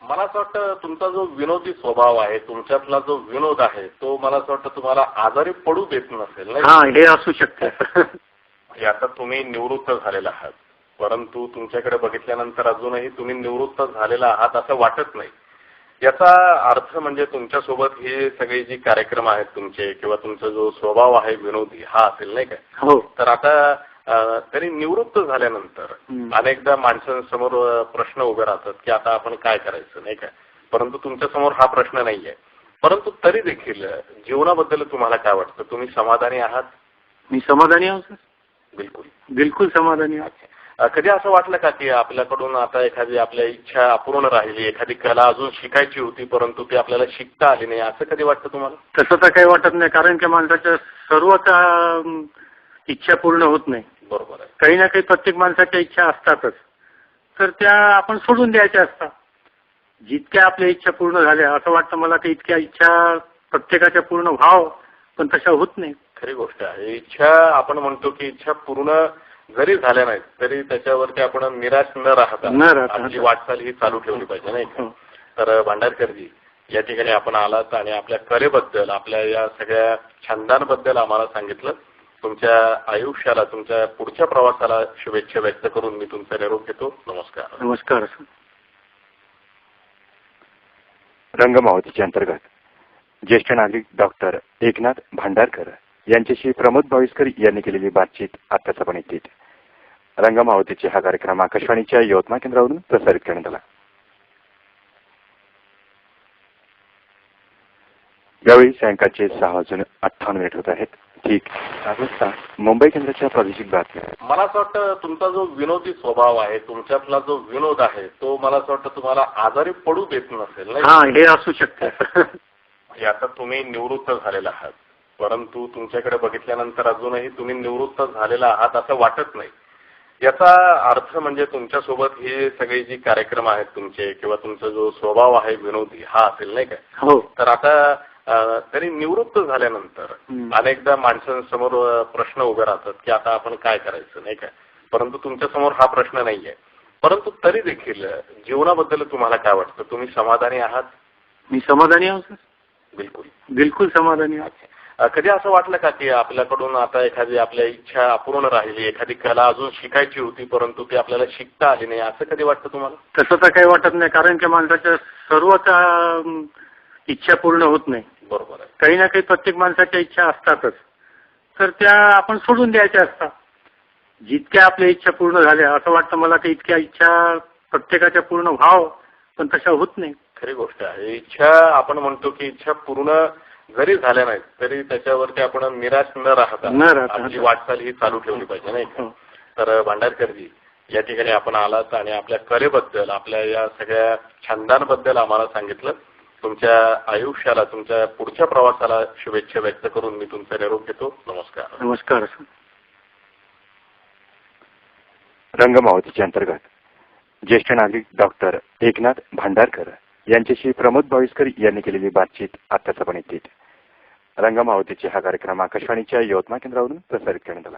मला असं वाटतं तुमचा जो विनोदी स्वभाव आहे, तुमच्यातला जो विनोद आहे, तो मला असं वाटतं तुम्हाला आजारी पडू देत नसेल नाही? हा, हे असू शकतं. आता तुम्ही निवृत्त झालेला आहात, परंतु तुमच्याकडे बघितल्यानंतर अजूनही तुम्ही निवृत्त झालेला आहात असं वाटत नाही. याचा अर्थ म्हणजे तुमच्यासोबत हे सगळे जे कार्यक्रम आहेत तुमचे किंवा तुमचा जो स्वभाव आहे विनोदी हा असेल नाही का? हो. तर आता तरी निवृत्त झाल्यानंतर अनेकदा माणसांसमोर प्रश्न उभे राहतात की आता आपण काय करायचं नाही का? परंतु तुमच्या समोर हा प्रश्न नाहीये. परंतु तरी देखील जीवनाबद्दल तुम्हाला काय वाटतं? तुम्ही समाधानी आहात? मी समाधानी आहो सर. बिलकुल बिलकुल समाधानी आहे. कधी असं वाटलं का की आपल्याकडून आता एखादी आपल्या इच्छा अपूर्ण राहिली, एखादी कला अजून शिकायची होती परंतु ती आपल्याला शिकता आली नाही, असं कधी वाटतं तुम्हाला? तसं तर काही वाटत नाही, कारण की माणसाच्या सर्वच इच्छा पूर्ण होत नाही. बरोबर आहे. काही ना काही प्रत्येक माणसाच्या इच्छा असतातच, तर त्या आपण सोडून द्यायच्या असतात. जितक्या आपल्या इच्छा पूर्ण झाल्या असं वाटतं मला की इतक्या इच्छा प्रत्येकाच्या पूर्ण व्हाव, पण तशा होत नाही. खरी गोष्ट आहे. इच्छा आपण म्हणतो की इच्छा पूर्ण जरी झाल्या नाहीत तरी त्याच्यावरती आपण निराश न राहता आपली वाटचाल ही चालू ठेवली पाहिजे नाही का? तर भांडारकरजी, या ठिकाणी आपण आलात आणि आपल्या कलेबद्दल, आपल्या या सगळ्या छंदांबद्दल आम्हाला सांगितलं. तुमच्या आयुष्याला, तुमच्या पुढच्या प्रवासाला शुभेच्छा व्यक्त करून मी तुमचा निरोप घेतो. नमस्कार. नमस्कार. रंगमावतीच्या अंतर्गत ज्येष्ठ नागरिक डॉक्टर एकनाथ भांडारकर यांच्याशी प्रमोद भाविस्कर यांनी केलेली बातचीत आत्ताच आपण ऐकलीत. रंगमावतीचे हा कार्यक्रम आकाशवाणीच्या यवतमाळ केंद्रावरून प्रसारित करण्यात आला. यावेळी सायंकाळचे 6:58 होत आहेत. ठीक 7 वाजता मुंबई केंद्राच्या प्रादेशिक बातम्या. मला असं वाटतं तुमचा जो विनोदी स्वभाव आहे, तुमच्यातला जो विनोद आहे, तो मला असं वाटतं तुम्हाला आजारी पडू देत नसेल नाही? हा, हे असू शकतं. आता तुम्ही निवृत्त झालेला आहात, परंतु तुमच्याकडे बघितल्यानंतर अजूनही तुम्ही निवृत्त झालेला आहात असं वाटत नाही. याचा अर्थ म्हणजे तुमच्यासोबत हे सगळे जे कार्यक्रम आहेत तुमचे किंवा तुमचा जो स्वभाव आहे विनोदी हा असेल नाही का? हो. तर आता तरी निवृत्त झाल्यानंतर अनेकदा माणसांसमोर प्रश्न उभे राहतात की आता आपण काय करायचं नाही का? परंतु तुमच्या समोर हा प्रश्न नाहीये. परंतु तरी देखील जीवनाबद्दल तुम्हाला काय वाटतं? तुम्ही समाधानी आहात? मी समाधानी आहो सर. बिलकुल. बिलकुल समाधानी आहे. कधी असं वाटलं का की आपल्याकडून आता एखादी आपल्या इच्छा अपूर्ण राहिली, एखादी कला अजून शिकायची होती परंतु ती आपल्याला शिकता आली नाही, असं कधी वाटतं तुम्हाला? तसं तर काही वाटत नाही, कारण की माणसाच्या सर्वच इच्छा पूर्ण होत नाही. बरोबर आहे. काही ना काही प्रत्येक माणसाच्या इच्छा असतातच, तर त्या आपण सोडून द्यायच्या असतात. जितक्या आपल्या इच्छा पूर्ण झाल्या असं वाटतं मला की इतक्या इच्छा प्रत्येकाच्या पूर्ण व्हाव, पण तशा होत नाही. खरी गोष्ट आहे. इच्छा आपण म्हणतो की इच्छा पूर्ण जरी झाल्या नाहीत तरी त्याच्यावरती आपण निराश न राहता आपली वाटचाल ही चालू ठेवली पाहिजे नाही का? तर भांडारकरजी, या ठिकाणी आपण आलात आणि आपल्या कलेबद्दल, आपल्या या सगळ्या छंदांबद्दल आम्हाला सांगितलं. तुमच्या आयुष्याला, तुमच्या पुढच्या प्रवासाला शुभेच्छा व्यक्त करून मी तुमचा निरोप घेतो. नमस्कार. नमस्कार. रंगमावतीच्या अंतर्गत ज्येष्ठ नागरिक डॉक्टर एकनाथ भांडारकर यांच्याशी प्रमोद भाविस्कर यांनी केलेली बातचीत आत्ताच आपण ऐकलीत. रंगमावतीचे हा कार्यक्रम आकाशवाणीच्या यवतमाळ केंद्रावरून प्रसारित करण्यात आला.